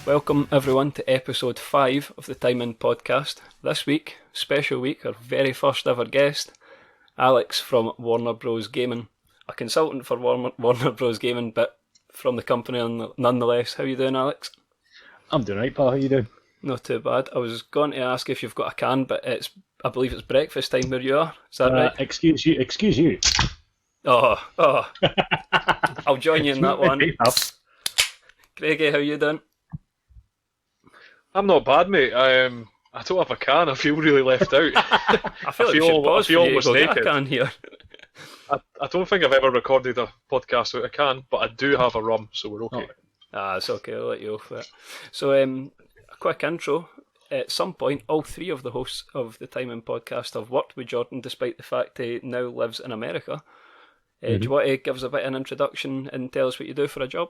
Welcome everyone to episode 5 of the Time In podcast. This week, special week, our very first ever guest, Alex from Warner Bros. Gaming. A consultant for Warner Bros. Gaming, but from the company nonetheless. How you doing, Alex? I'm doing right, pal. How you doing? Not too bad. I was going to ask if you've got a can, but I believe it's breakfast time where you are. Is that right? Excuse you. Oh. I'll join you in that one. Craigie, how you doing? I'm not bad, mate. I don't have a can. I feel really left out. I feel like we should pause for you to go get a can here. I don't think I've ever recorded a podcast without a can, but I do have a rum, so we're okay. It's okay. I'll let you off it. So, a quick intro. At some point, all three of the hosts of the Time In podcast have worked with Jordan, despite the fact he now lives in America. Do you want to give us a bit of an introduction and tell us what you do for a job?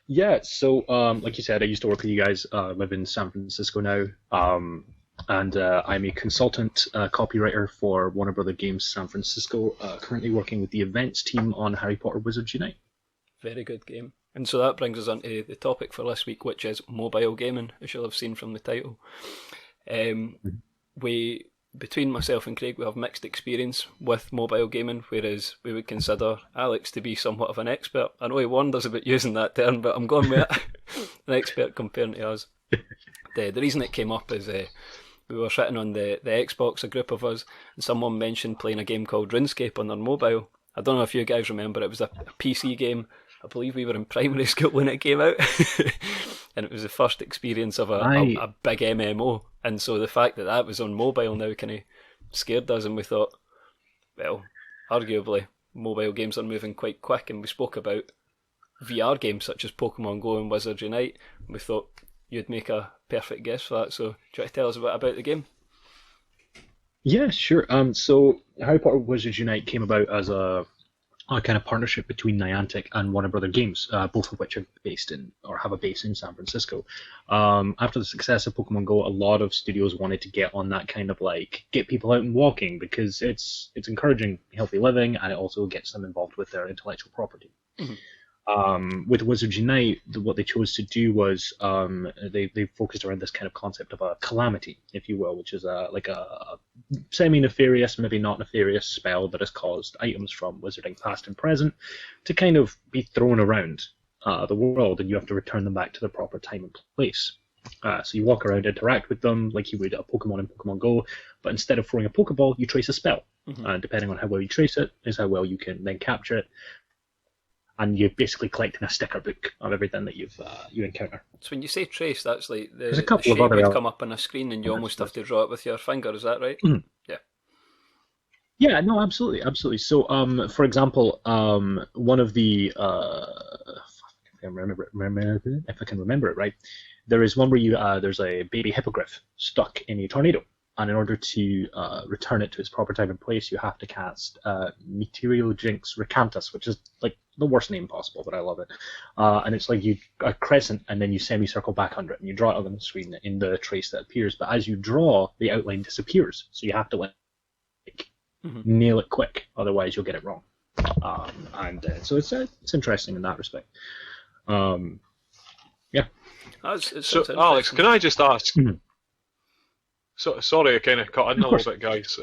Yeah, so like you said, I used to work with you guys. Live in San Francisco now, and I'm a consultant copywriter for Warner Bros. Games San Francisco. Currently working with the events team on Harry Potter Wizards Unite. Very good game. And so that brings us on to the topic for this week, which is mobile gaming, as you'll have seen from the title. Between myself and Craig, we have mixed experience with mobile gaming, whereas we would consider Alex to be somewhat of an expert. I know he warned us about using that term, but I'm going with it. An expert comparing to us. The reason it came up is we were sitting on the Xbox, a group of us, and someone mentioned playing a game called RuneScape on their mobile. I don't know if you guys remember, it was a PC game. I believe we were in primary school when it came out. And it was the first experience of a big MMO. And so the fact that was on mobile now kind of scared us, and we thought, well, arguably, mobile games are moving quite quick, and we spoke about VR games such as Pokemon Go and Wizards Unite. We thought you'd make a perfect guess for that, so do you want to tell us a bit about the game? Yeah, sure. So Harry Potter Wizards Unite came about as a kind of partnership between Niantic and Warner Bros. Games, both of which are based in, or have a base in San Francisco. After the success of Pokemon Go, a lot of studios wanted to get on that kind of get people out and walking, because it's encouraging healthy living, and it also gets them involved with their intellectual property. Mm-hmm. With Wizards Unite, what they chose to do was they focused around this kind of concept of a calamity, if you will, which is a semi-nefarious, maybe not nefarious spell that has caused items from wizarding past and present to kind of be thrown around the world, and you have to return them back to their proper time and place. So you walk around, interact with them like you would a Pokemon in Pokemon Go, but instead of throwing a Pokeball, you trace a spell. Mm-hmm. Depending on how well you trace it is how well you can then capture it. And you're basically collecting a sticker book of everything that you encounter. So when you say trace, that's like There's a the couple shape of other would come up on a screen, and you almost have to draw it with your finger. Is that right? Mm. Yeah. Yeah, no, absolutely. So, for example, one of the if I can remember it right, there is one where there's a baby hippogriff stuck in a tornado. And in order to return it to its proper time and place, you have to cast Meteorio Jinx Recantus, which is like the worst name possible, but I love it. And it's like a crescent, and then you semicircle back under it, and you draw it on the screen in the trace that appears. But as you draw, the outline disappears, so you have to nail it quick, otherwise you'll get it wrong. So it's interesting in that respect. Yeah. So Alex, can I just ask? Mm-hmm. So, sorry, I kind of cut in a little bit, guys.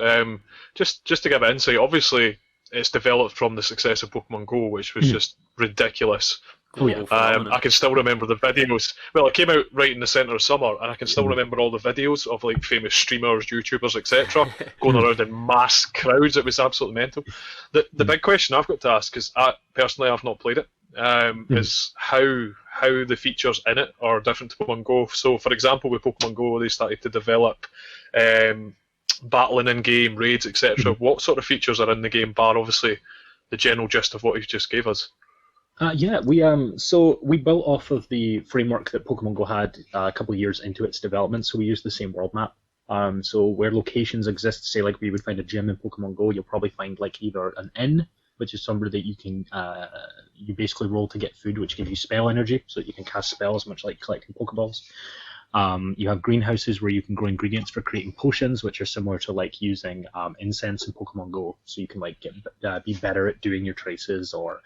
Just to give insight, obviously it's developed from the success of Pokemon Go, which was just ridiculous. Oh, yeah. I can still remember the videos. Well, it came out right in the centre of summer, and I can still remember all the videos of like famous streamers, YouTubers, etc., going around in mass crowds. It was absolutely mental. The big question I've got to ask, because personally I've not played it, is how the features in it are different to Pokemon Go. So, for example, with Pokemon Go, they started to develop battling in-game, raids, etc. What sort of features are in the game, bar obviously the general gist of what you just gave us? We built off of the framework that Pokemon Go had a couple of years into its development, so we used the same world map. So where locations exist, say like we would find a gym in Pokemon Go, you'll probably find like either an inn, which is somewhere that you can you basically roll to get food, which gives you spell energy, so that you can cast spells, much like collecting Pokeballs. You have greenhouses where you can grow ingredients for creating potions, which are similar to like using incense in Pokemon Go, so you can like be better at doing your traces, or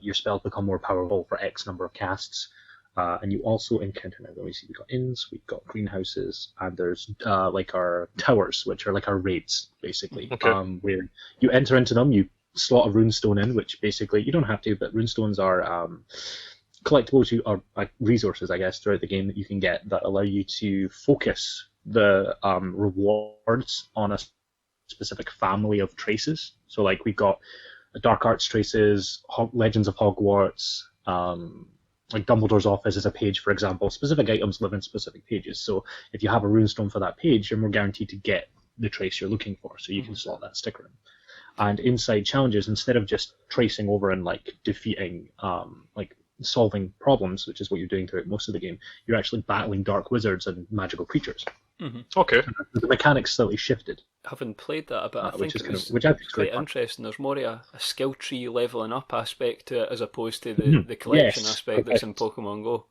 your spells become more powerful for X number of casts. And you also encounter, now let me see, we've got inns, we've got greenhouses, and there's like our towers, which are like our raids, basically. Okay. Where you enter into them, you slot a runestone in, which basically, you don't have to, but runestones are collectibles, or resources, I guess, throughout the game that you can get that allow you to focus the rewards on a specific family of traces. So like we've got Dark Arts traces, Legends of Hogwarts, like Dumbledore's office is a page, for example. Specific items live in specific pages. So if you have a runestone for that page, you're more guaranteed to get the trace you're looking for. So you can slot that sticker in. And inside challenges, instead of just tracing over and like defeating, like solving problems, which is what you're doing throughout most of the game, you're actually battling dark wizards and magical creatures. Okay. The mechanics slightly shifted. Having played that a bit, I think it was which I think is quite quite interesting. There's more of a skill tree leveling up aspect to it as opposed to the collection aspect that's in Pokemon Go.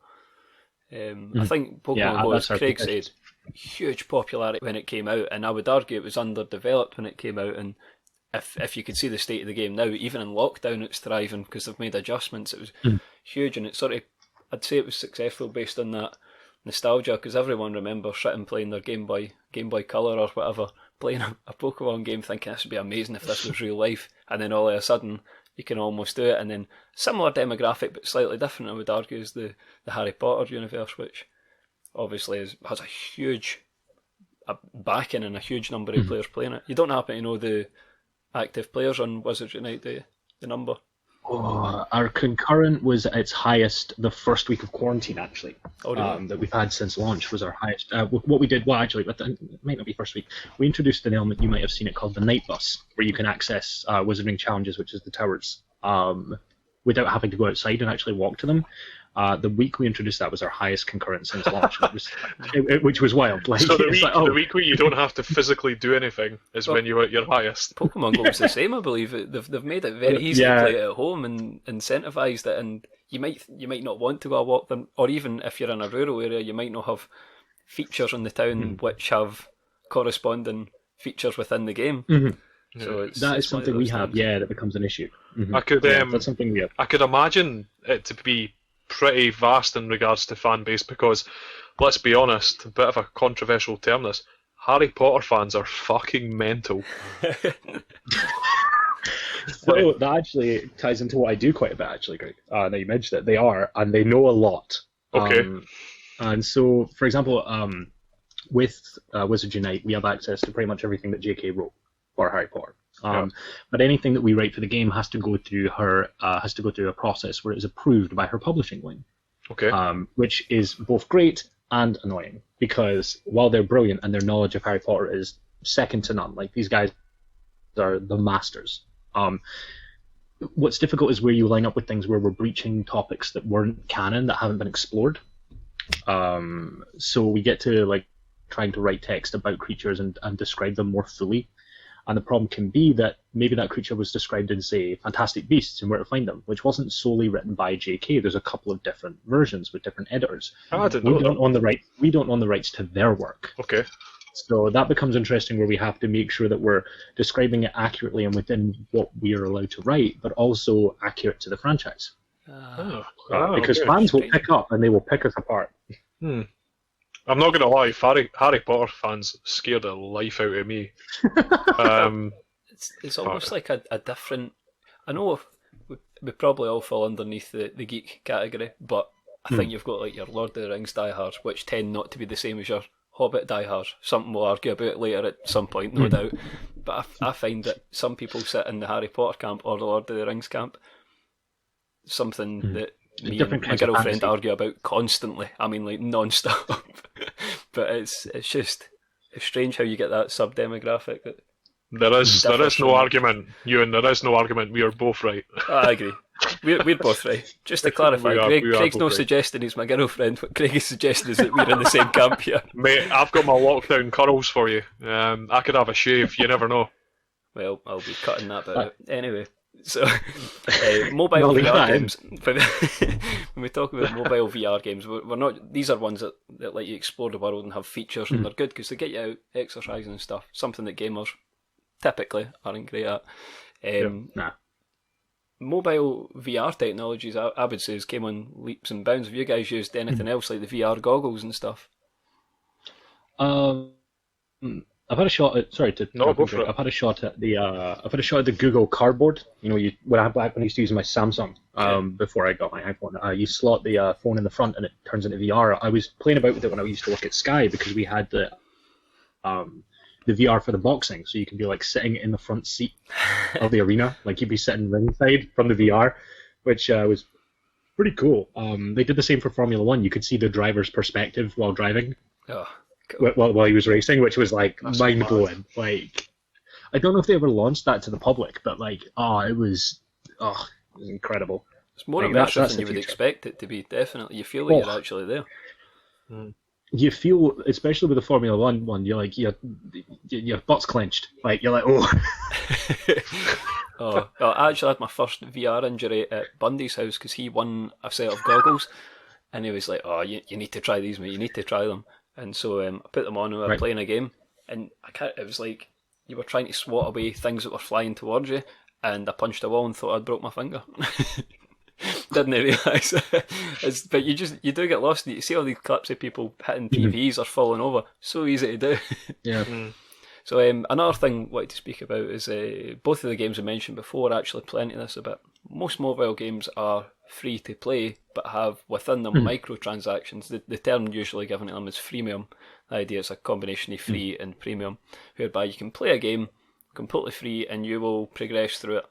I think Pokemon Go, as Craig said, huge popularity when it came out, and I would argue it was underdeveloped when it came out. And if you could see the state of the game now, even in lockdown, it's thriving because they've made adjustments. It was huge, and it sort of, I'd say it was successful based on that nostalgia, because everyone remembers sitting playing their Game Boy Color or whatever, playing a Pokemon game, thinking this would be amazing if this was real life, and then all of a sudden you can almost do it. And then similar demographic but slightly different, I would argue, is the Harry Potter universe, which obviously has a huge backing and a huge number of players playing it. You don't happen to know the active players on Wizards Unite, do you? The number? Our concurrent was at its highest the first week of quarantine, actually. That we've had since launch was our highest. What we did, actually, it might not be first week. We introduced an element, you might have seen it, called the Night Bus, where you can access Wizarding Challenges, which is the towers, without having to go outside and actually walk to them. The week we introduced that was our highest concurrent since launch, which was wild. Like, so the week where you don't have to physically do anything is when you're at your highest. Pokemon Go was the same, I believe. They've made it very easy to play it at home and incentivised it, and you might not want to go walk them, or even if you're in a rural area, you might not have features in the town which have corresponding features within the game. So that is something we have, that becomes an issue. That's something we have. I could imagine it to be pretty vast in regards to fan base, because let's be honest, a bit of a controversial term this, Harry Potter fans are fucking mental. So that actually ties into what I do quite a bit, actually, Greg. Now you mentioned it, they are, and they know a lot. Okay. And so, for example, with Wizards Unite, we have access to pretty much everything that JK wrote for Harry Potter. But anything that we write for the game has to go through a process where it is approved by her publishing wing. Okay. Which is both great and annoying, because while they're brilliant and their knowledge of Harry Potter is second to none, like these guys are the masters. What's difficult is where you line up with things where we're breaching topics that weren't canon, that haven't been explored. So we get to like trying to write text about creatures and describe them more fully. And the problem can be that maybe that creature was described in, say, Fantastic Beasts and Where to Find Them, which wasn't solely written by JK. There's a couple of different versions with different editors. I didn't know that. We don't own the rights to their work. Okay. So that becomes interesting, where we have to make sure that we're describing it accurately and within what we are allowed to write, but also accurate to the franchise. Because fans will pick up and they will pick us apart. I'm not going to lie, Harry Potter fans scared the life out of me. It's almost like a different... I know we probably all fall underneath the geek category, but I think you've got like your Lord of the Rings diehards, which tend not to be the same as your Hobbit diehards. Something we'll argue about later at some point, no doubt. But I find that some people sit in the Harry Potter camp or the Lord of the Rings camp. Something that me and my girlfriend argue about constantly. I mean, like non-stop. But it's just strange how you get that sub-demographic. There is no argument, Ewan. There is no argument. We are both right. I agree. We're both right. Just to clarify, Craig's not suggesting he's my girlfriend. What Craig is suggesting is that we're in the same camp here. Mate, I've got my lockdown curls for you. I could have a shave. You never know. Well, I'll be cutting that bit out. Anyway, so mobile VR games. When we talk about mobile VR games, we're not. These are ones that let you explore the world and have features, and they're good because they get you out exercising and stuff. Something that gamers typically aren't great at. mobile VR technologies, I would say, has came on leaps and bounds. Have you guys used anything else like the VR goggles and stuff? Um, I've had a shot at. Sorry to. No, go for it. I've had a shot at the. I've had a shot at the Google Cardboard. You know, when I used to use my Samsung before I got my iPhone, you slot the phone in the front and it turns into VR. I was playing about with it when I used to work at Sky because we had the VR for the boxing, so you can be like sitting in the front seat of the arena, like you'd be sitting ringside from the VR, which was pretty cool. They did the same for Formula One. You could see the driver's perspective while driving. Oh. Cool. While he was racing, which was like That's mind blowing. Like, I don't know if they ever launched that to the public, but like, it was incredible. It's more Like, immersive that's than you the would future. expect it to be. Definitely, you feel like you're actually there. You feel, especially with the Formula One one, you're like your butt's clenched. Like you're like, Well, I actually had my first VR injury at Bundy's house because he won a set of goggles, and he was like, "Oh, you need to try these, mate. You need to try them." And so I put them on and we were playing a game, and it was like you were trying to swat away things that were flying towards you, and I punched a wall and thought I'd broke my finger. Didn't realise. But you do get lost. You see all these clips of people hitting TVs or falling over. So easy to do. yeah. So another thing I wanted to speak about is both of the games I mentioned before actually play into this a bit. Most mobile games are free to play, but have within them microtransactions. The term usually given to them is freemium. The idea is a combination of free and premium, whereby you can play a game completely free and you will progress through it.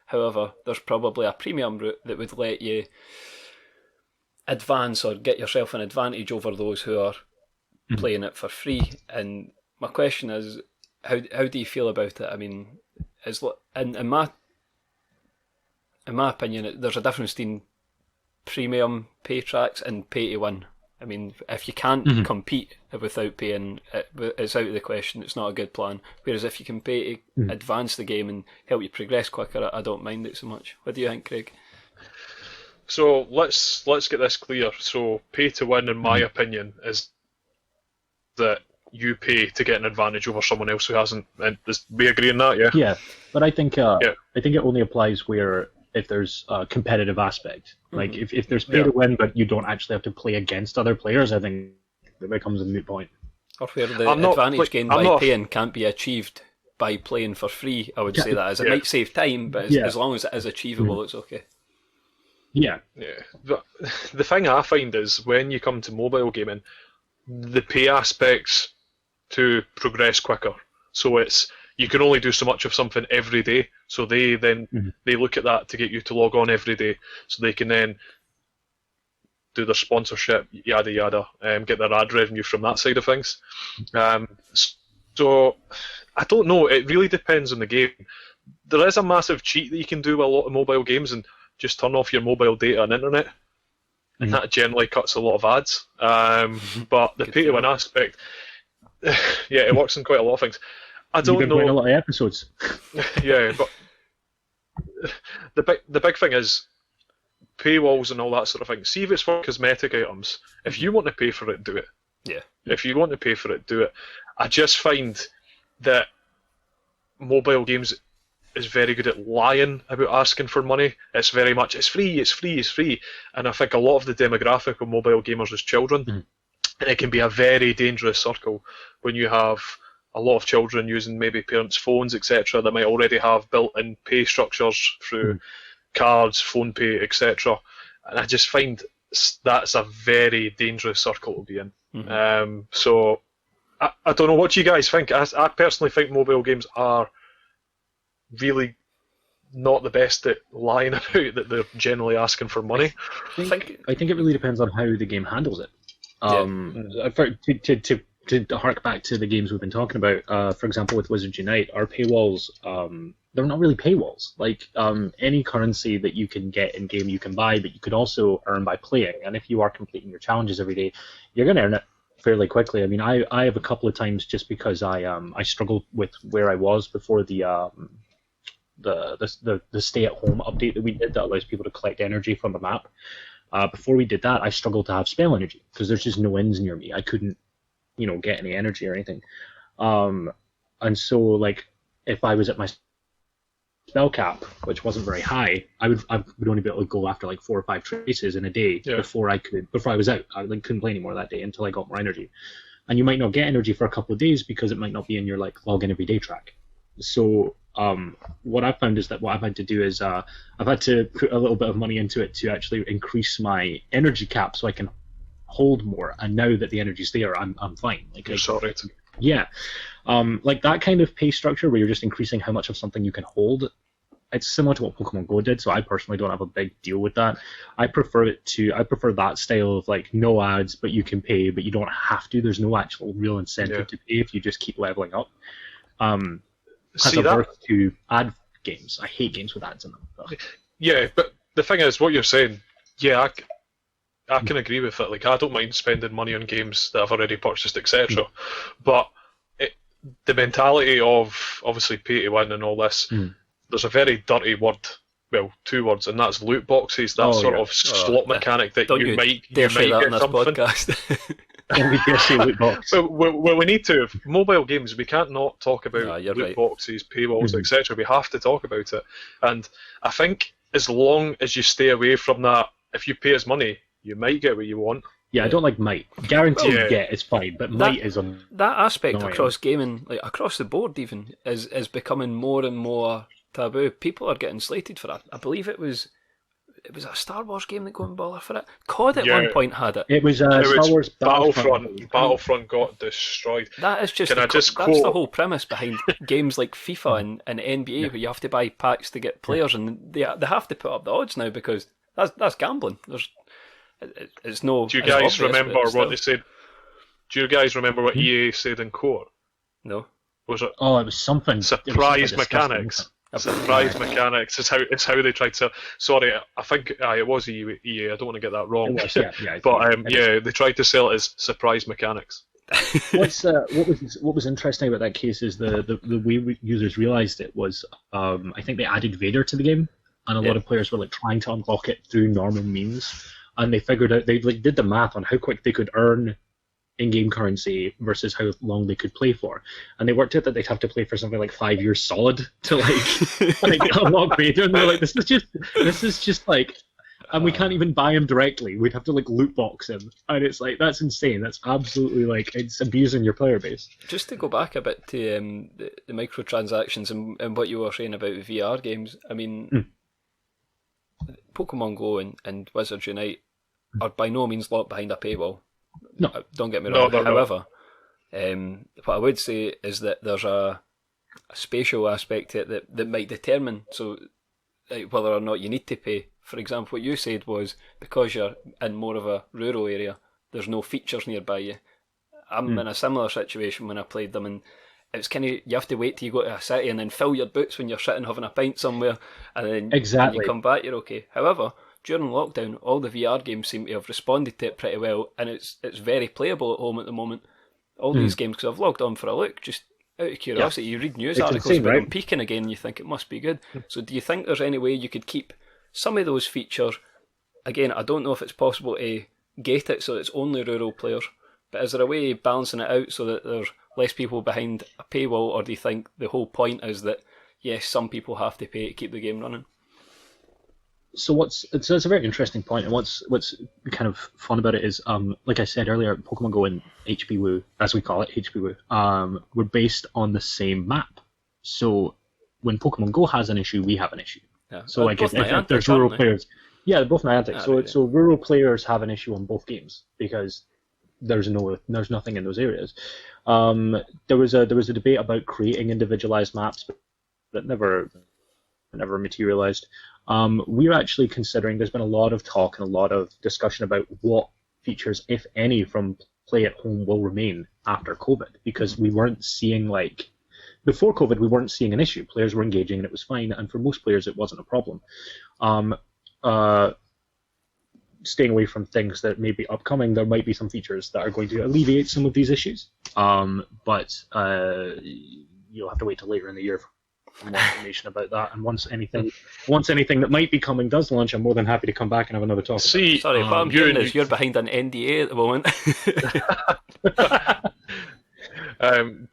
However, there's probably a premium route that would let you advance or get yourself an advantage over those who are playing it for free. And my question is, how do you feel about it? I mean, in my opinion, there's a difference between premium pay tracks and pay to win. I mean, if you can't compete without paying, it's out of the question. It's not a good plan. Whereas if you can pay to advance the game and help you progress quicker, I don't mind it so much. What do you think, Craig? So let's get this clear. So pay to win, in my opinion, is that you pay to get an advantage over someone else who hasn't. And we agree on that, yeah? Yeah, but I think it only applies where if there's a competitive aspect. Like if there's pay to win, but you don't actually have to play against other players, I think that becomes a moot point. Or where the advantage gained by paying can't be achieved by playing for free. I would say that as it might save time, but as long as it is achievable, it's okay. Yeah. Yeah. But the thing I find is when you come to mobile gaming, the pay aspects to progress quicker. So it's you can only do so much of something every day. So they look at that to get you to log on every day, so they can then do their sponsorship, yada yada, get their ad revenue from that side of things. So I don't know. It really depends on the game. There is a massive cheat that you can do with a lot of mobile games and just turn off your mobile data and internet, and that generally cuts a lot of ads. But the pay to win aspect, yeah, it works in quite a lot of things. I don't know. A lot of episodes. Yeah, but the big thing is paywalls and all that sort of thing. See if it's for cosmetic items. If you want to pay for it, do it. Yeah. If you want to pay for it, do it. I just find that mobile games is very good at lying about asking for money. It's very much, it's free, it's free, it's free. And I think a lot of the demographic of mobile gamers is children. And it can be a very dangerous circle when you have a lot of children using maybe parents' phones, etc., that might already have built-in pay structures through cards, phone pay, etc. And I just find that's a very dangerous circle to be in. So I don't know, what do you guys think? I personally think mobile games are really not the best at lying about that they're generally asking for money. I think it really depends on how the game handles it. To hark back to the games we've been talking about, for example, with Wizards Unite, our paywalls, they're not really paywalls. Like, any currency that you can get in game you can buy, but you could also earn by playing. And if you are completing your challenges every day, you're going to earn it fairly quickly. I mean, I have a couple of times just because I struggled with where I was before the stay-at-home update that we did that allows people to collect energy from the map. Before we did that, I struggled to have spell energy because there's just no inns near me. I couldn't, get any energy or anything. And so, like, if I was at my spell cap, which wasn't very high, I would only be able to go after like 4 or 5 traces in a day before I was out. I couldn't play anymore that day until I got more energy. And you might not get energy for a couple of days because it might not be in your like login every day track. So what I've found is that what I've had to do is I've had to put a little bit of money into it to actually increase my energy cap so I can hold more. And now that the energy's there, I'm fine. Like You're sorted. Yeah. Like that kind of pay structure where you're just increasing how much of something you can hold, it's similar to what Pokemon Go did, so I personally don't have a big deal with that. I prefer that style of like no ads, but you can pay, but you don't have to. There's no actual real incentive to pay if you just keep leveling up. As opposed to ad games. I hate games with ads in them. Yeah, but the thing is, what you're saying, I can agree with it. Like, I don't mind spending money on games that I've already purchased, etc. But the mentality of obviously pay to win and all this, there's a very dirty word, well, 2 words, and that's loot boxes. That sort of slot mechanic that you might get something. Don't we dare say loot box. Well, we need to. Mobile games, we can't not talk about loot boxes, paywalls, etc. We have to talk about it. And I think as long as you stay away from that, if you pay us money, you might get what you want. Yeah, I don't like might. Guaranteed get is fine, but might is that aspect across gaming, like across the board even, is becoming more and more taboo. People are getting slated for that. I believe it was a Star Wars game that got in baller for it. COD at one point had it. It was Star Wars Battlefront. Battlefront got destroyed. That is just that's the whole premise behind games like FIFA and NBA, where you have to buy packs to get players, and they have to put up the odds now because that's gambling. It's no. Do you guys remember what they said? Do you guys remember what EA said in court? No. Was it? Oh, it was something. Surprise mechanics. Surprise mechanics. It's how they tried to. Sorry, I think it was EA. I don't want to get that wrong. It was, yeah. But they tried to sell it as surprise mechanics. What was interesting about that case is the way users realized it was I think they added Vader to the game, and a lot of players were like trying to unlock it through normal means. And they figured out, they like did the math on how quick they could earn in-game currency versus how long they could play for, and they worked out that they'd have to play for something like 5 years solid to like unlock Vader. And they're like, this is just like, and we can't even buy him directly. We'd have to like loot box him, and it's like that's insane. That's absolutely like it's abusing your player base. Just to go back a bit to the microtransactions and what you were saying about VR games. I mean. Pokemon Go and Wizards Unite are by no means locked behind a paywall. No. Don't get me wrong. However, what I would say is that there's a spatial aspect to it that might determine whether or not you need to pay. For example, what you said was because you're in more of a rural area, there's no features nearby you. I'm in a similar situation when I played them, and it's kind of, you have to wait till you go to a city and then fill your boots when you're sitting having a pint somewhere, and then when you come back, you're okay. However, during lockdown, all the VR games seem to have responded to it pretty well, and it's very playable at home at the moment. All these games, because I've logged on for a look, just out of curiosity, you read news articles about them peaking again, and you think it must be good. So do you think there's any way you could keep some of those features? Again, I don't know if it's possible to gate it so it's only rural players, but is there a way of balancing it out so that there's less people behind a paywall, or do you think the whole point is that yes, some people have to pay to keep the game running? So it's a very interesting point, and what's kind of fun about it is, like I said earlier, Pokemon Go and HP Woo, as we call it, HP Woo, were based on the same map. So when Pokemon Go has an issue, we have an issue. Yeah. So like if there's rural players, they're both Niantic. So rural players have an issue on both games because there's nothing in those areas. There was a debate about creating individualized maps, but that never materialized. We're actually considering. There's been a lot of talk and a lot of discussion about what features, if any, from play at home will remain after COVID, because we weren't seeing before COVID we weren't seeing an issue. Players were engaging and it was fine, and for most players it wasn't a problem. Staying away from things that may be upcoming, there might be some features that are going to alleviate some of these issues. But you'll have to wait till later in the year for more information about that. And once anything that might be coming does launch, I'm more than happy to come back and have another talk. Sorry, what I'm hearing is you're behind an NDA at the moment.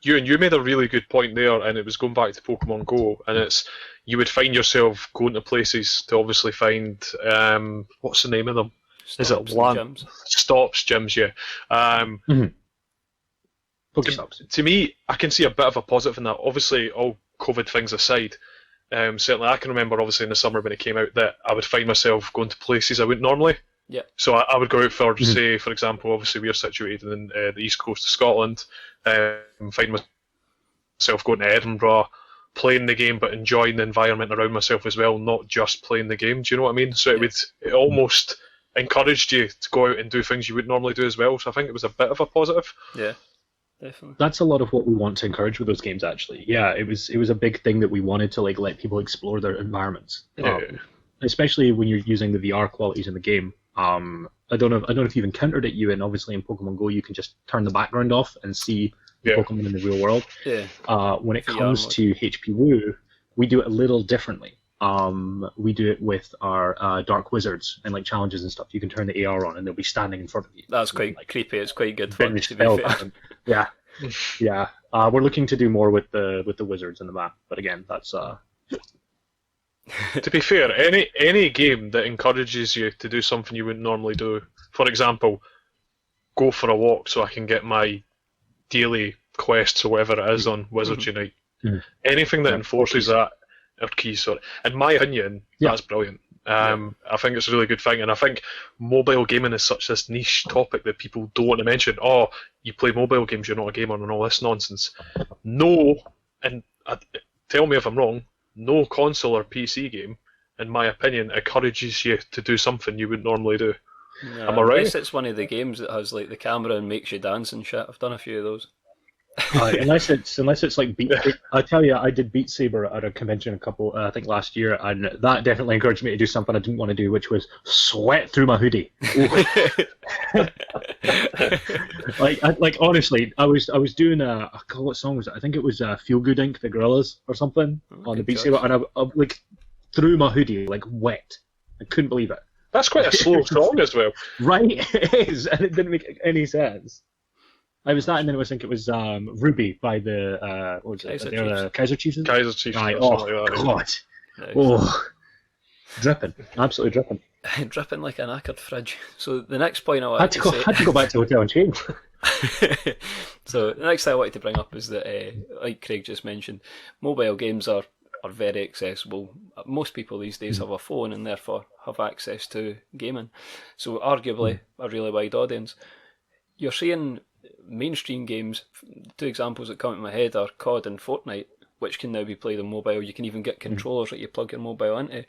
You made a really good point there, and it was going back to Pokemon Go, and it's you would find yourself going to places to obviously find what's the name of them? Is it Stops and gyms. Stops, gyms? Yeah. Pokestops. To me, I can see a bit of a positive in that. Obviously, all COVID things aside, certainly I can remember obviously in the summer when it came out that I would find myself going to places I wouldn't normally. Yeah. So I would go out for, say, for example, obviously we are situated in the east coast of Scotland, find myself going to Edinburgh, playing the game but enjoying the environment around myself as well, not just playing the game. Do you know what I mean? So it almost encouraged you to go out and do things you would normally do as well. So I think it was a bit of a positive. Yeah. Definitely. That's a lot of what we want to encourage with those games. Actually, yeah, it was a big thing that we wanted to like let people explore their environments, especially when you're using the VR qualities in the game. I don't know if you've encountered it, Ewan. Obviously, in Pokemon Go, you can just turn the background off and see the Pokemon in the real world. Yeah. When it comes to HP Woo, we do it a little differently. We do it with our Dark Wizards and like challenges and stuff. You can turn the AR on and they'll be standing in front of you. That's quite creepy. It's quite good fun, to be fair. Yeah. We're looking to do more with the wizards in the map, but again, that's To be fair, any game that encourages you to do something you wouldn't normally do, for example, go for a walk so I can get my daily quests or whatever it is on Wizards Unite. Anything that enforces that, or keys, sorry. In my opinion, that's brilliant. I think it's a really good thing, and I think mobile gaming is such this niche topic that people don't want to mention. Oh, you play mobile games, you're not a gamer, and all this nonsense. No, and tell me if I'm wrong, no console or PC game, in my opinion, encourages you to do something you would normally do. No, Am I right? I guess it's one of the games that has like the camera and makes you dance and shit. I've done a few of those. Unless it's like Beat. I tell you, I did Beat Saber at a convention I think last year, and that definitely encouraged me to do something I didn't want to do, which was sweat through my hoodie. like honestly, I was doing what song was it? I think it was Feel Good Inc. The Gorillas or something on the Beat Saber, and I like threw my hoodie like wet. I couldn't believe it. That's quite a slow song as well. Right, it is, and it didn't make any sense. I was that, and then I think it was Ruby by the what was it? Kaiser Chiefs. Kaiser Chiefs. Right. Oh God. Nice. Oh, dripping, absolutely dripping. Dripping like an knackered fridge. So the next point I wanted I had to go back to the hotel and change. So the next thing I wanted to bring up is that, like Craig just mentioned, mobile games are very accessible. Most people these days have a phone and therefore have access to gaming. So arguably a really wide audience. You're seeing mainstream games, two examples that come to my head are COD and Fortnite, which can now be played on mobile. You can even get controllers that you plug your mobile into.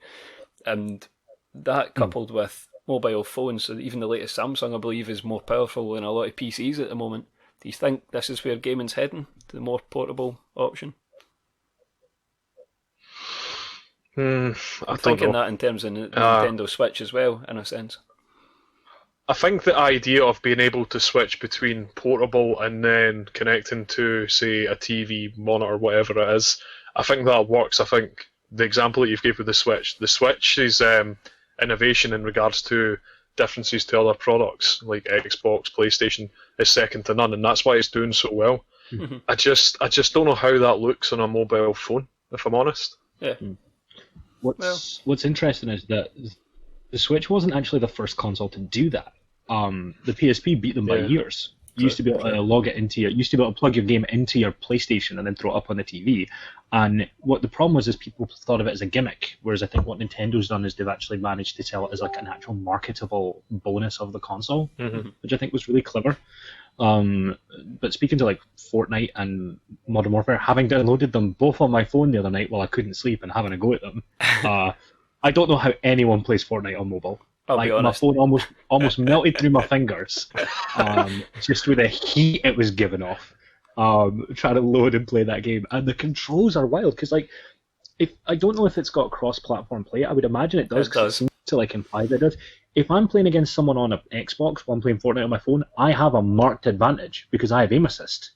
And that coupled with mobile phones, so even the latest Samsung, I believe, is more powerful than a lot of PCs at the moment. Do you think this is where gaming's heading, to the more portable option? I'm thinking that in terms of Nintendo Switch as well, in a sense. I think the idea of being able to switch between portable and then connecting to, say, a TV monitor, whatever it is, I think that works. I think the example that you've gave with the Switch's innovation in regards to differences to other products like Xbox, PlayStation is second to none, and that's why it's doing so well. I just don't know how that looks on a mobile phone, if I'm honest. Yeah. What's interesting is that the Switch wasn't actually the first console to do that. The PSP beat them by years. You used to be able to log it into used to be able to plug your game into your PlayStation and then throw it up on the TV. And what the problem was is people thought of it as a gimmick, whereas I think what Nintendo's done is they've actually managed to sell it as like an actual marketable bonus of the console, which I think was really clever. But speaking to like Fortnite and Modern Warfare, having downloaded them both on my phone the other night while I couldn't sleep and having a go at them, I don't know how anyone plays Fortnite on mobile. Like my phone almost melted through my fingers, just with the heat it was giving off, trying to load and play that game. And the controls are wild because, like, if I don't know if it's got cross-platform play, I would imagine it does. It does. It seems to like imply that it does. If I'm playing against someone on an Xbox while I'm playing Fortnite on my phone, I have a marked advantage because I have aim assist.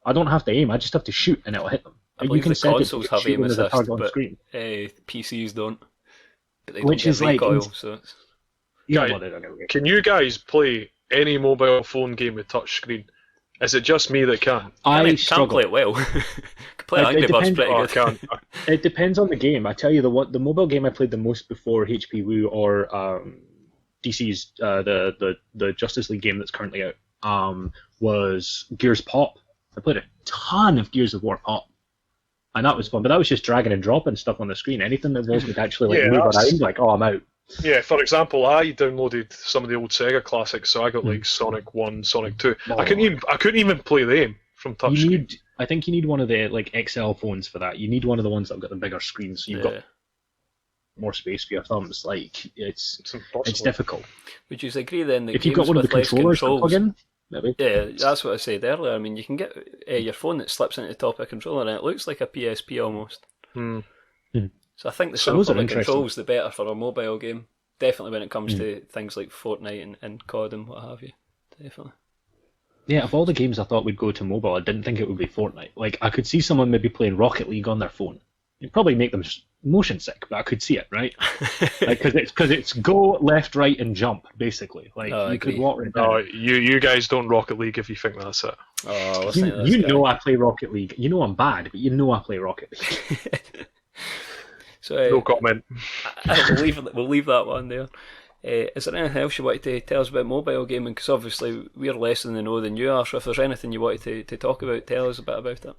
I don't have to aim; I just have to shoot and it'll hit them. I believe the consoles have aim assist, but PCs don't. But they don't get recoil, so it's... Can you guys play any mobile phone game with touchscreen Is it just me that can't? I can't struggle. play it well. Can play Angry Birds pretty I good. can't. It depends on the game. I tell you, the mobile game I played the most before HP Woo or DC's the Justice League game that's currently out was Gears Pop. I played a ton of Gears of War Pop, and that was fun. But that was just dragging and dropping stuff on the screen. Anything that involves me to actually move around, like, oh, I'm out. Yeah, for example, I downloaded some of the old Sega classics, so I got like Sonic 1, Sonic 2. Oh. I couldn't even play them from touchscreen. I think you need one of the like XL phones for that. You need one of the ones that've got the bigger screens, so you've got more space for your thumbs. Like it's difficult. Would you agree then that if you've got one of the controllers to plug in? Maybe. Yeah, that's what I said earlier. I mean, you can get your phone that slips into the top of a controller and it looks like a PSP almost. So I think the simpler the controls, the better for a mobile game. Definitely when it comes to things like Fortnite and COD and what have you. Definitely. Yeah, of all the games I thought would go to mobile, I didn't think it would be Fortnite. Like, I could see someone maybe playing Rocket League on their phone. It'd probably make them motion sick, but I could see it, right? Because it's go, left, right, and jump, basically. Like, you could walk right down. No, you guys don't Rocket League if you think that's it. Oh, you know I play Rocket League. You know I'm bad, but you know I play Rocket League. So, no comment. We'll leave that one there. Is there anything else you wanted to tell us about mobile gaming? Because obviously we're less in the know than you are, so if there's anything you wanted to talk about, tell us a bit about it.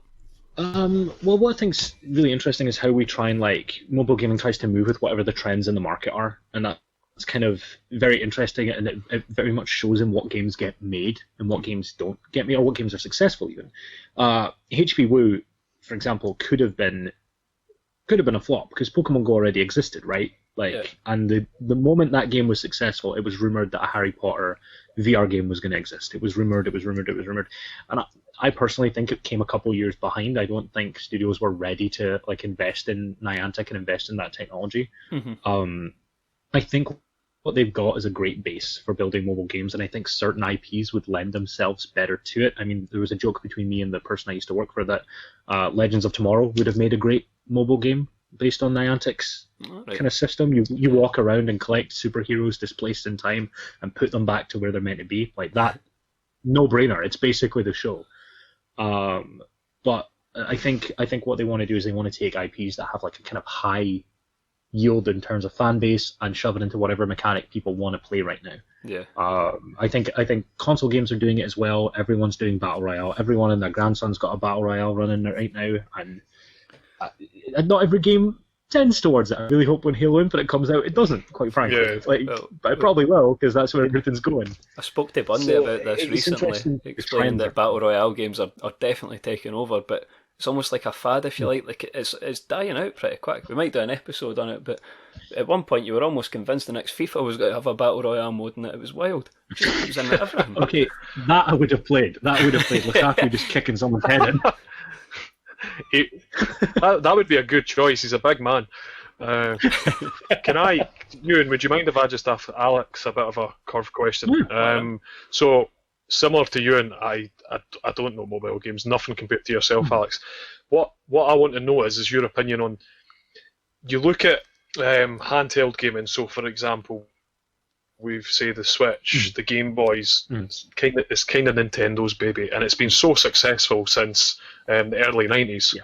Well, what I think's really interesting is how we try and, like, mobile gaming tries to move with whatever the trends in the market are, and that's kind of very interesting, and it very much shows in what games get made and what games don't get made, or what games are successful even. HP Woo, for example, could have been a flop because Pokemon Go already existed, right? And the moment that game was successful, it was rumored that a Harry Potter VR game was going to exist. It was rumored. And I personally think it came a couple years behind. I don't think studios were ready to like invest in Niantic and invest in that technology. I think what they've got is a great base for building mobile games, and I think certain IPs would lend themselves better to it. I mean, there was a joke between me and the person I used to work for that Legends of Tomorrow would have made a great mobile game based on Niantic's kind of system. You walk around and collect superheroes displaced in time and put them back to where they're meant to be. Like that, no brainer. It's basically the show. But I think what they want to do is they want to take IPs that have like a kind of high yield in terms of fan base and shove it into whatever mechanic people want to play right now. Yeah. I think console games are doing it as well. Everyone's doing battle royale. Everyone and their grandson's got a battle royale running right now, and not every game tends towards it. I really hope when Halo Infinite comes out, it doesn't. Quite frankly, but it probably will because that's where everything's going. I spoke to Bundy about this recently, explaining that battle royale games are definitely taking over, but it's almost like a fad, if you like. Like it's dying out pretty quick. We might do an episode on it, but at one point you were almost convinced the next FIFA was going to have a battle royale mode, and it was wild. It was in everything. Okay, that I would have played. Lukaku just kicking someone's head in. That would be a good choice. He's a big man. Ewan, would you mind if I just ask Alex a bit of a curve question? So, similar to Ewan, I don't know mobile games, nothing compared to yourself, Alex. What I want to know is your opinion on, you look at handheld gaming, so for example, we've say the Switch, the Game Boys, it's kind of Nintendo's baby, and it's been so successful since the early 90s. Yeah.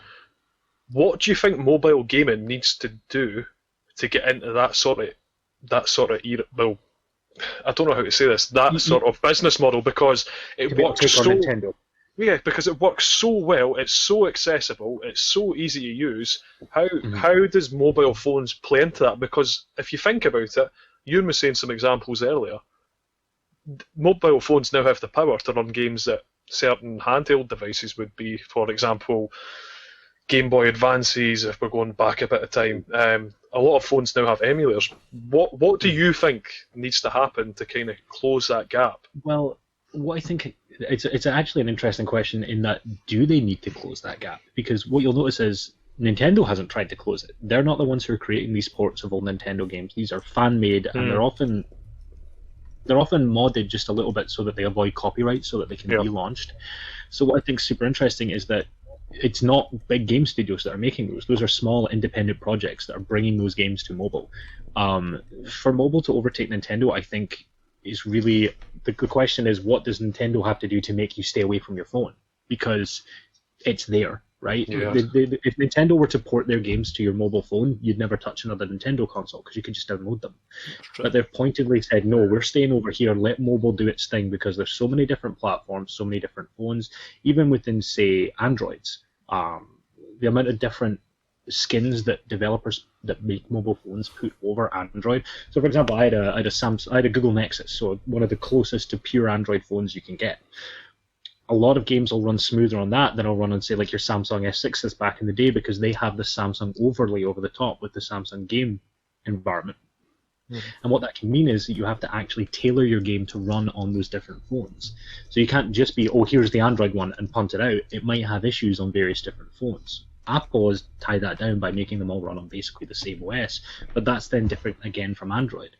What do you think mobile gaming needs to do to get into that sort of era? Well, I don't know how to say this. Sort of business model, because it works so. Nintendo. Yeah, because it works so well. It's so accessible. It's so easy to use. How does mobile phones play into that? Because if you think about it, you were saying some examples earlier. Mobile phones now have the power to run games that certain handheld devices would be. For example, Game Boy Advances, if we're going back a bit of time. A lot of phones now have emulators. What do you think needs to happen to kind of close that gap? Well, what I think it's actually an interesting question in that, do they need to close that gap? Because what you'll notice is Nintendo hasn't tried to close it. They're not the ones who are creating these ports of old Nintendo games. These are fan-made, and they're often modded just a little bit so that they avoid copyright, so that they can be launched. So what I think is super interesting is that it's not big game studios that are making those. Those are small independent projects that are bringing those games to mobile. For mobile to overtake Nintendo, I think is really the question is, what does Nintendo have to do to make you stay away from your phone? Because it's there, right? Yeah. If Nintendo were to port their games to your mobile phone, you'd never touch another Nintendo console because you could just download them. But they've pointedly said, no, we're staying over here, let mobile do its thing, because there's so many different platforms, so many different phones, even within, say, Androids. The amount of different skins that developers that make mobile phones put over Android. So, for example, I had a Google Nexus, so one of the closest to pure Android phones you can get. A lot of games will run smoother on that than will run on, say, like your Samsung S6s back in the day, because they have the Samsung overlay over the top with the Samsung game environment. And what that can mean is that you have to actually tailor your game to run on those different phones. So you can't just be, oh, here's the Android one and punt it out. It might have issues on various different phones. Apple has tied that down by making them all run on basically the same OS, but that's then different again from Android.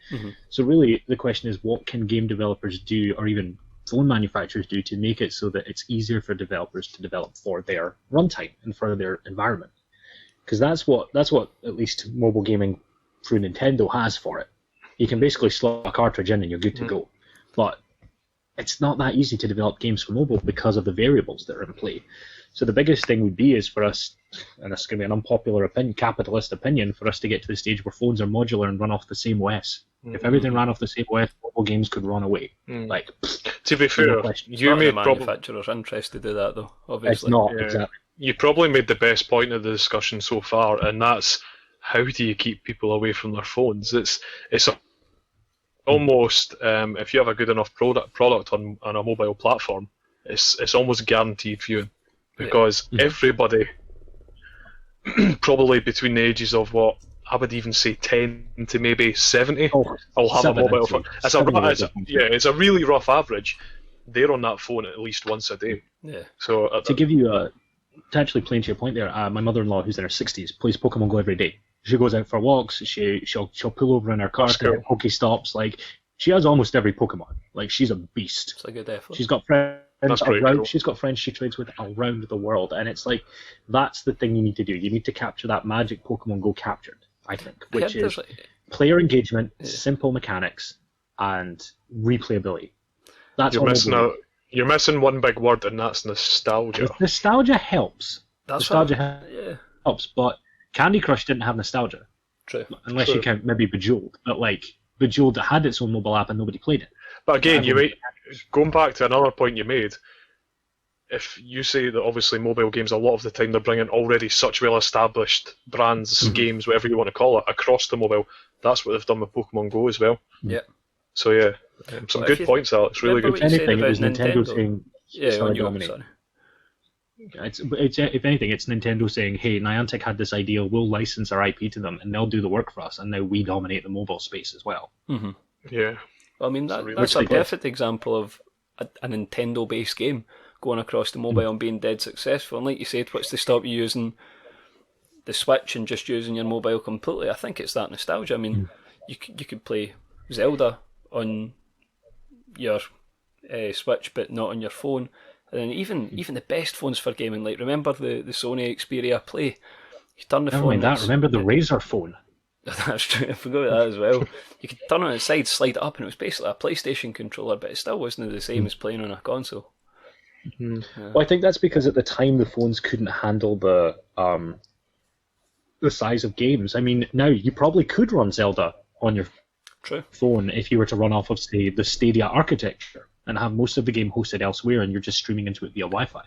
So really, the question is, what can game developers do, or even phone manufacturers do, to make it so that it's easier for developers to develop for their runtime and for their environment? Because that's what at least mobile gaming through Nintendo has for it. You can basically slot a cartridge in and you're good to go. But it's not that easy to develop games for mobile because of the variables that are in play. So the biggest thing would be is for us, and this is going to be an unpopular opinion, capitalist opinion, for us to get to the stage where phones are modular and run off the same OS. If everything ran off the same OS, mobile games could run away. Like, to be fair, you made the manufacturer's interest to do that, though. Obviously, it's not exactly. You probably made the best point of the discussion so far, and that's how do you keep people away from their phones? It's almost if you have a good enough product on a mobile platform, it's almost guaranteed viewing, because everybody, probably between the ages of what I would even say 10 to maybe 70, will have a mobile phone. It's a really rough average. They're on that phone at least once a day. Yeah. So to give you to actually play into your point there, my mother-in-law, who's in her 60s, plays Pokemon Go every day. She goes out for walks. She'll pull over in her car to hit Pokestops. Like, she has almost every Pokemon. Like, she's a beast. It's a good effort. She's got friends around. Cool. She's got friends she trades with around the world, and it's like, that's the thing you need to do. You need to capture that magic Pokemon Go captured, I think, which is player engagement, simple mechanics, and replayability. That's you're missing one big word, and that's nostalgia. Nostalgia helps. Nostalgia helps, but Candy Crush didn't have nostalgia. True. Unless you count maybe Bejeweled. But like, Bejeweled had its own mobile app and nobody played it. But again, going back to another point you made, if you say that obviously mobile games, a lot of the time they're bringing already such well-established brands, games, whatever you want to call it, across the mobile, that's what they've done with Pokemon Go as well. Yeah. So yeah, some good points, Alex. Really good. If anything, it was Nintendo saying... Sorry. If anything, it's Nintendo saying, hey, Niantic had this idea, we'll license our IP to them, and they'll do the work for us, and now we dominate the mobile space as well. Yeah. Well, I mean, that's a perfect example of a Nintendo-based game going across the mobile and being dead successful. And like you said, what's to stop you using the Switch and just using your mobile completely? I think it's that nostalgia. I mean, you could play Zelda on your Switch, but not on your phone. And then even the best phones for gaming, like remember the Sony Xperia Play? You turn the phone. Remember the Razer phone? That's true. I forgot that as well. You could turn it inside, slide it up, and it was basically a PlayStation controller, but it still wasn't the same as playing on a console. Yeah. Well, I think that's because at the time the phones couldn't handle the size of games. I mean, now you probably could run Zelda on your phone if you were to run off of, say, the Stadia architecture and have most of the game hosted elsewhere, and you're just streaming into it via Wi-Fi.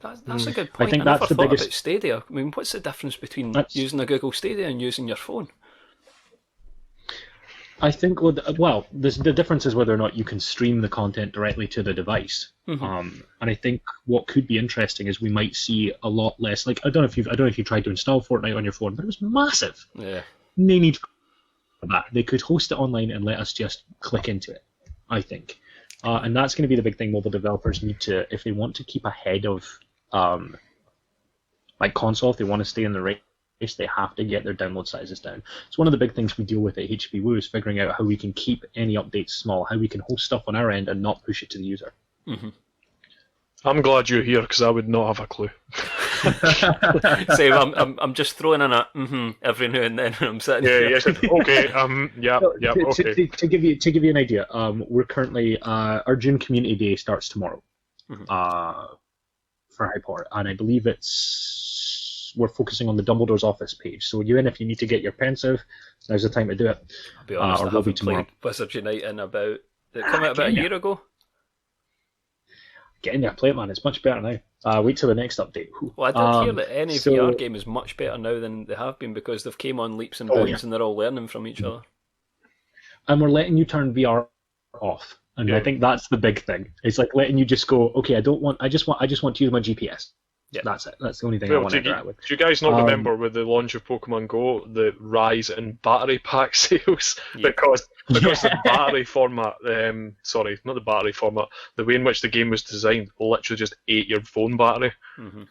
That's a good point. I think never that's the thought biggest... about Stadia. I mean, what's the difference between using a Google Stadia and using your phone? I think, the difference is whether or not you can stream the content directly to the device. And I think what could be interesting is we might see a lot less. Like, I don't know if you tried to install Fortnite on your phone, but it was massive. Yeah. They need that. They could host it online and let us just click into it, I think. And that's going to be the big thing mobile developers need to, if they want to keep ahead of like console, if they want to stay in the race, they have to get their download sizes down. It's one of the big things we deal with at HP Woo is figuring out how we can keep any updates small, how we can host stuff on our end and not push it to the user. I'm glad you're here because I would not have a clue. Same. I'm just throwing in a every now and then when I'm sitting. Yeah, here. yes. Okay. Yeah. Yeah. Okay. To give you an idea, we're currently our June Community Day starts tomorrow, for High Power, and I believe we're focusing on the Dumbledore's Office page. So Ewan, if you need to get your pensive, now's the time to do it. I'll be honest, or I will be haven't tomorrow. played Wizards Unite in about. Did it come out about a year ago? Get in there, play it, man. It's much better now. Wait till the next update. Well, I did hear that any VR game is much better now than they have been because they've came on leaps and bounds and they're all learning from each other. And we're letting you turn VR off, and I think that's the big thing. It's like letting you just go, okay, I just want to use my GPS. Yeah. That's it. That's the only thing I want to interact with. Do you guys not remember with the launch of Pokemon Go, the rise in battery pack sales? Yeah. Because the battery format, sorry, not the battery format, the way in which the game was designed literally just ate your phone battery. Mm-hmm.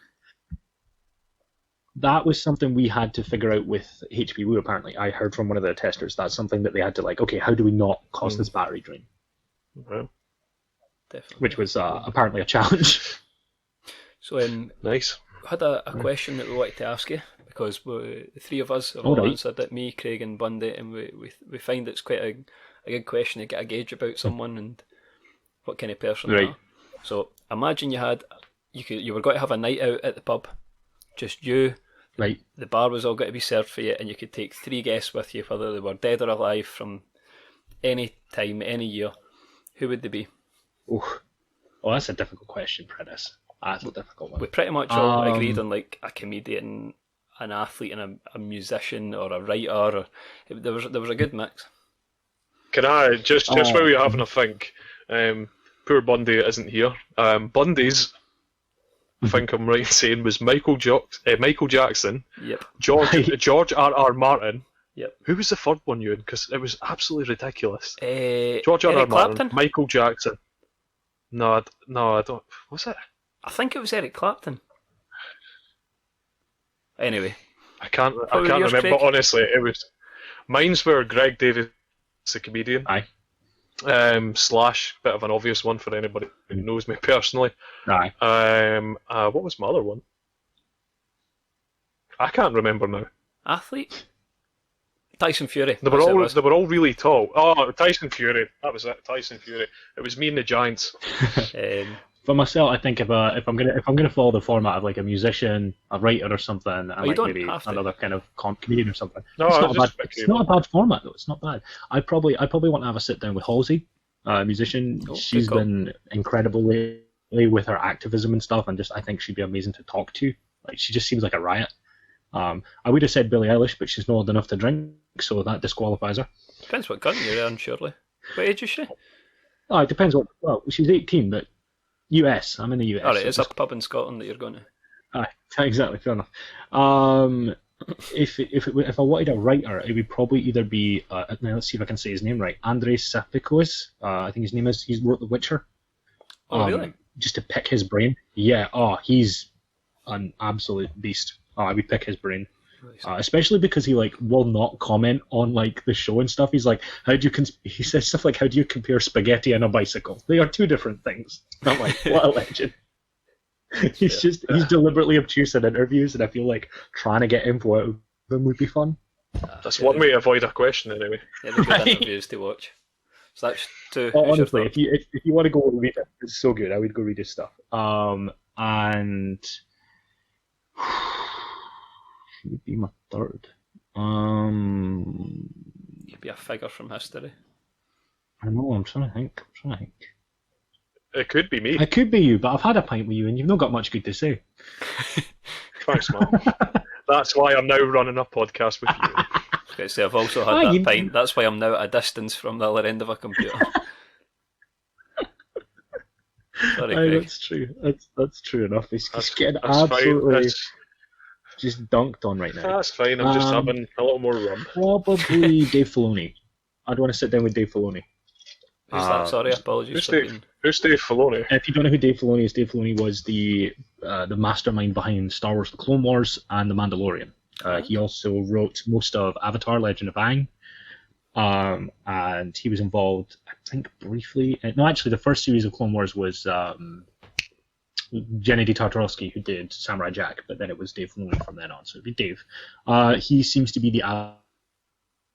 That was something we had to figure out with HP Woo, apparently. I heard from one of the testers that's something that they had to okay, how do we not cause this battery drain? Well, definitely. Which was apparently a challenge. So, nice. I had a question that we wanted to ask you because the three of us have all answered it. Me, Craig, and Bundy, and we find it's quite a good question to get a gauge about someone and what kind of person they are. So, imagine you were going to have a night out at the pub, just you. Right. The bar was all going to be served for you, and you could take 3 guests with you, whether they were dead or alive from any time, any year. Who would they be? Oh, that's a difficult question, Prentice. That's a difficult one. We pretty much all agreed on like a comedian, an athlete, and a musician or a writer. Or there was a good mix. Can I just while we're having a think? Poor Bundy isn't here. Bundy's, I think I'm right in saying, was Michael Jackson. Yep. George R.R. Martin. Yep. Who was the third one, Ewan? Because it was absolutely ridiculous. George R.R. Eric Martin, Clapton? Michael Jackson. No, I don't. Was it? I think it was Eric Clapton. Anyway. I can't remember, Craig? but honestly, it was. Mine's were Greg Davis, the comedian. Aye. Slash, bit of an obvious one for anybody who knows me personally. Aye. What was my other one? I can't remember now. Athlete? Tyson Fury. They were all really tall. Oh, Tyson Fury. That was it. Tyson Fury. It was me and the Giants. For myself, I think if I'm gonna follow the format of like a musician, a writer, or something, and like maybe another kind of comedian or something. No, it's not a bad format though. It's not bad. I probably want to have a sit down with Halsey, a musician. She's been incredible lately with her activism and stuff, and I think she'd be amazing to talk to. Like she just seems like a riot. I would have said Billie Eilish, but she's not old enough to drink, so that disqualifies her. Depends what gun you're on, surely. What age is she? Oh, it depends what. Well, she's 18, but US. I'm in the US. Alright, it's a pub in Scotland that you're going to. Exactly. Fair enough. If I wanted a writer, it would probably either be. Now let's see if I can say his name right. Andres Sapikos. I think his name is. He wrote The Witcher. Oh, really? Just to pick his brain. Yeah. Oh, he's an absolute beast. I would pick his brain. Especially because he will not comment on the show and stuff. He's like, he says stuff like, how do you compare spaghetti and a bicycle? They are two different things. I'm like, what a legend. He's deliberately obtuse in interviews, and I feel like trying to get info out of him would be fun. That's one way to avoid a question, anyway. Yeah, they're good interviews to watch. So that's two. Honestly, if you want to go read it, it's so good. I would go read his stuff. And he would be my third. Could be a figure from history. I know. I'm trying to think. It could be me. It could be you, but I've had a pint with you, and you've not got much good to say. Thanks, man. That's why I'm now running a podcast with you. I was going to say, I've also had that pint. That's why I'm now at a distance from the other end of a computer. Sorry, Craig. That's true. That's true enough. He's getting absolutely just dunked on right now. That's fine. I'm just having a little more rum. Probably Dave Filoni. I'd want to sit down with Dave Filoni. Who's that? Sorry, apologies. Who's Dave Filoni? If you don't know who Dave Filoni is, Dave Filoni was the mastermind behind Star Wars: The Clone Wars and The Mandalorian. He also wrote most of Avatar: Legend of Aang, and he was involved, I think, briefly. No, actually, the first series of Clone Wars was Jenny Tartarovsky, who did Samurai Jack, but then it was Dave Filoni from then on, so it'd be Dave. He seems to be the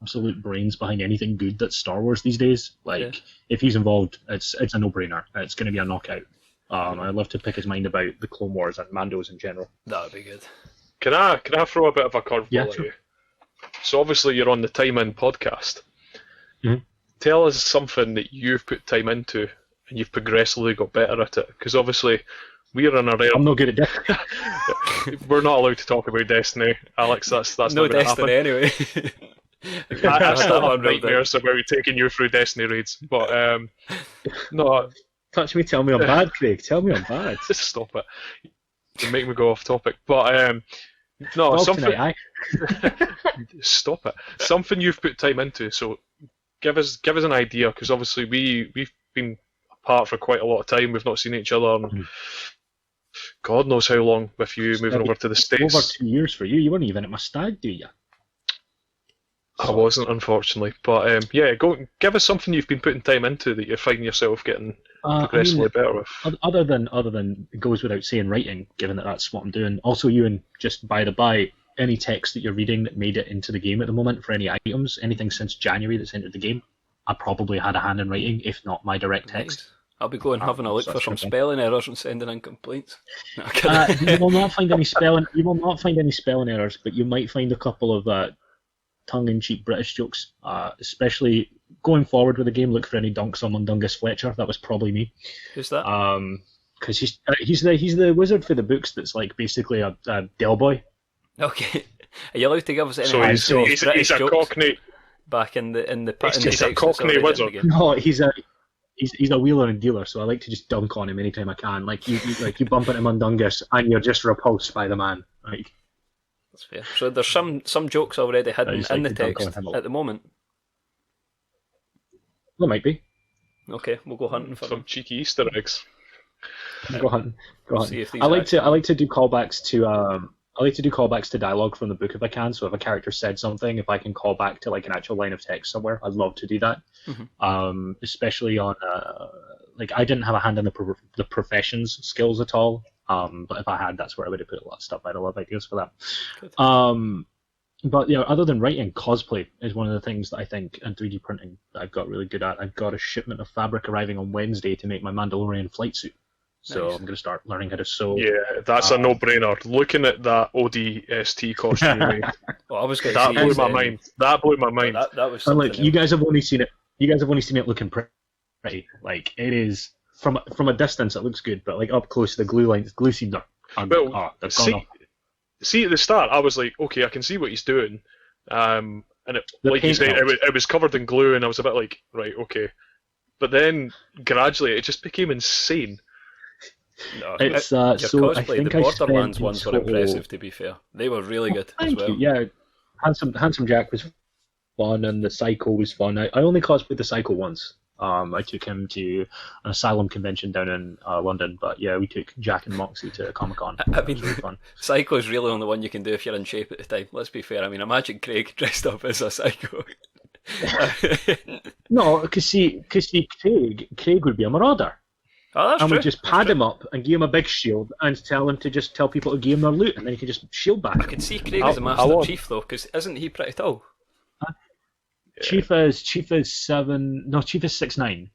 absolute brains behind anything good that's Star Wars these days. Like, if he's involved, it's a no-brainer. It's going to be a knockout. I'd love to pick his mind about the Clone Wars and Mandos in general. That would be good. Can I throw a bit of a curveball at sure. you? So obviously you're on the Time In podcast. Mhm. Tell us something that you've put time into and you've progressively got better at it. Because obviously we're in a rare... I'm not good at Destiny. We're not allowed to talk about Destiny, Alex. That's No not going to Destiny happen. anyway. I still have Unreal nightmares about taking you through Destiny raids. But no, Touch me, tell me I'm bad, Craig. Tell me I'm bad. just stop it. You make me go off topic. But no, Well, something... tonight, Stop it. Something you've put time into. So give us an idea, because obviously we've been apart for quite a lot of time. We've not seen each other in God knows how long, with you moving over to the States. Over 2 years for you. You weren't even at my stag, do you? I wasn't, unfortunately. But give us something you've been putting time into that you're finding yourself getting progressively better with. Other than it goes without saying writing, given that that's what I'm doing. Also, Ewan, just by the by, any text that you're reading that made it into the game at the moment for any items, anything since January that's entered the game, I probably had a hand in writing, if not my direct text. Nice. I'll be going having a look for some spelling errors and sending in complaints. No, You will not find any spelling. You will not find any spelling errors, but you might find a couple of tongue-in-cheek British jokes. Especially going forward with the game, look for any dunks on Mundungus Fletcher. That was probably me. Who's that? Because he's the wizard for the books. That's like basically a Del Boy. Okay. Are you allowed to give us any So he's British a jokes Cockney. back in the He's in just the a text that's Cockney already in the wizard. game? No, he's a wheeler and dealer, so I like to just dunk on him anytime I can. Like you bump into Mundungus and you're just repulsed by the man. Like That's fair. So there's some jokes already hidden just in like the to dunk on text him a lot. at the moment. there might be. Okay, we'll go hunting for Some them. cheeky Easter eggs. Go hunting. See if these I like to do callbacks to dialogue from the book if I can. So if a character said something, if I can call back to like an actual line of text somewhere, I'd love to do that. Mhm. Especially on like I didn't have a hand in the professions skills at all. But if I had, that's where I would have put a lot of stuff. I'd love ideas for that. Good. But other than writing, cosplay is one of the things that I think, and 3D printing, that I've got really good at. I've got a shipment of fabric arriving on Wednesday to make my Mandalorian flight suit. So Nice. I'm going to start learning how to sew. Yeah, that's a no-brainer. Looking at that ODST costume you made, Well, I was going to that say blew my mind. That blew my mind. That was And something like you else. guys have only seen it looking pretty. Like it is from a distance, it looks good, but like up close, the glue seams are Well, they've gone off. see, at the start, I was like, okay, I can see what he's doing. And it, The like you paint said, helps. it was covered in glue, and I was a bit like, right, okay. But then, gradually, it just became insane. No, It's your so I cosplay, think the I Borderlands spent ones were total- impressive, to be fair. They were really good as Thank well. you. Yeah, Handsome Jack was fun, and the Psycho was fun. I only cosplayed the Psycho once. I took him to an Asylum convention down in London, but yeah, we took Jack and Moxie to Comic Con. I mean, It was really fun. Psycho's really the only one you can do if you're in shape at the time. Let's be fair. I mean, imagine Craig dressed up as a Psycho. No, because see, Craig would be a marauder. Oh, that's And true. we just pad him up and give him a big shield and tell him to just tell people to give him their loot, and then he can just shield I back. could see Craig as a I Master want- Chief though, because isn't he pretty tall? Chief is 7. No, Chief is 6'9".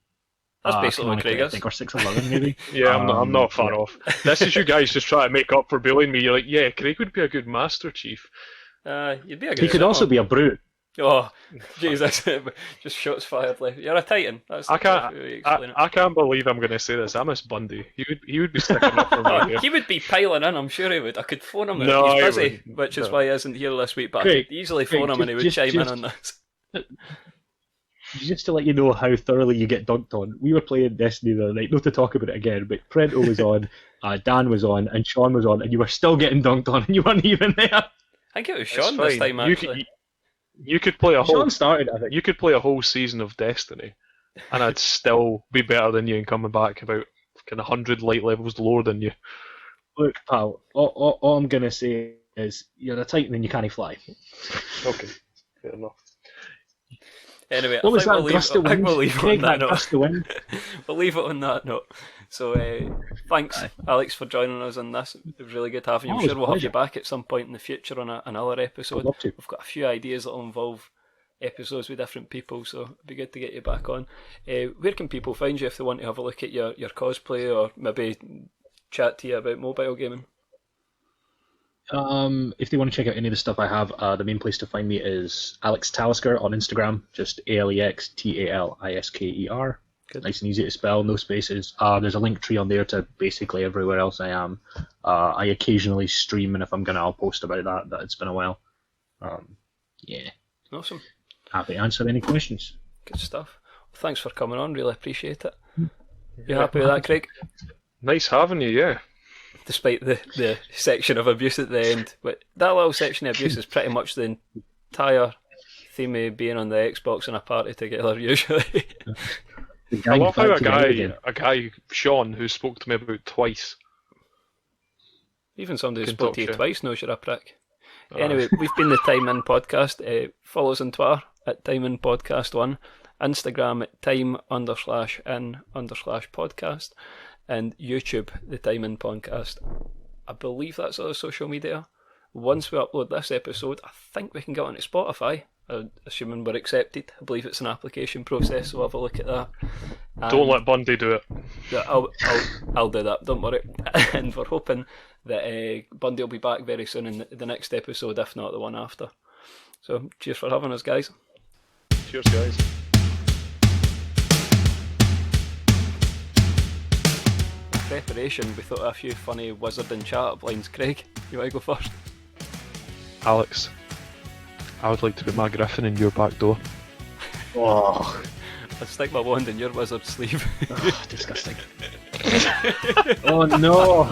That's basically what Craig I is. think, or 6'11" maybe. Yeah, I'm not far yeah. off. This is you guys just trying to make up for bullying me. You're like, yeah, Craig would be a good Master Chief. You'd be a good. He could also be a brute. Oh, Jesus! Just shots fired. Like you're a Titan. That's I that's the way you explain it. I can't believe I'm going to say this. I miss Bundy. He would be sticking up for me Oh, here. he would be piling in. I'm sure he would. I could phone him. No, He's he busy, wouldn't. which is No. why he isn't here this week. But I Craig, could easily phone him and he would just- chime in just- on this. Just to let you know how thoroughly you get dunked on, we were playing Destiny the other night, not to talk about it again, but Prento was on, Dan was on, and Sean was on, and you were still getting dunked on, and you weren't even there. I think it was It's Sean this fine. time actually. You could play a whole Sean started, I think. you could play a whole season of Destiny, and I'd still be better than you and coming back about kind of 100 light levels lower than you. Look, pal, all I'm going to say is you're a Titan and you can't fly. Okay, fair enough. Anyway, What I was think that? Gust of I think wind? we'll leave it Craig, on that note. gust of wind. We'll leave it on that note. So, thanks, Alex, for joining us on this. It was really good having you. Oh, I'm it was sure a we'll have you pleasure. back at some point in the future on another episode. I'd love to. We've got a few ideas that will involve episodes with different people, so it'd be good to get you back on. Where can people find you if they want to have a look at your cosplay or maybe chat to you about mobile gaming? If they want to check out any of the stuff I have, the main place to find me is Alex Talisker on Instagram, just AlexTalisker. Good. Nice and easy to spell, no spaces. There's a link tree on there to basically everywhere else I am. I occasionally stream, and if I'm gonna, I'll post about that. It's been a while. Yeah. Awesome. Happy to answer any questions. Good stuff. Well, thanks for coming on. Really appreciate it. You happy with that, Craig? Nice having you, yeah. Despite the section of abuse at the end. But that little section of abuse is pretty much the entire theme of being on the Xbox and a party together, usually. I love how a guy, Sean, who spoke to me about twice. Even somebody who Can spoke talk to you shit. twice knows you're a prick. Anyway, we've been the Time In Podcast. Follow us on Twitter at Time In Podcast 1, Instagram at time_in_podcast, and YouTube, the Time In Podcast. I believe that's all the social media. Once we upload this episode, I think we can get onto Spotify, assuming we're accepted. I believe it's an application process, so we'll have a look at that. Don't let Bundy do it. Yeah, I'll do that, don't worry. And we're hoping that Bundy will be back very soon in the next episode, if not the one after. So, cheers for having us, guys. Cheers, guys. In preparation, we thought of a few funny wizard and chat-up lines. Craig, you want to go first? Alex, I would like to put my griffin in your back door. Oh, I'd stick my wand in your wizard sleeve. disgusting. Oh no.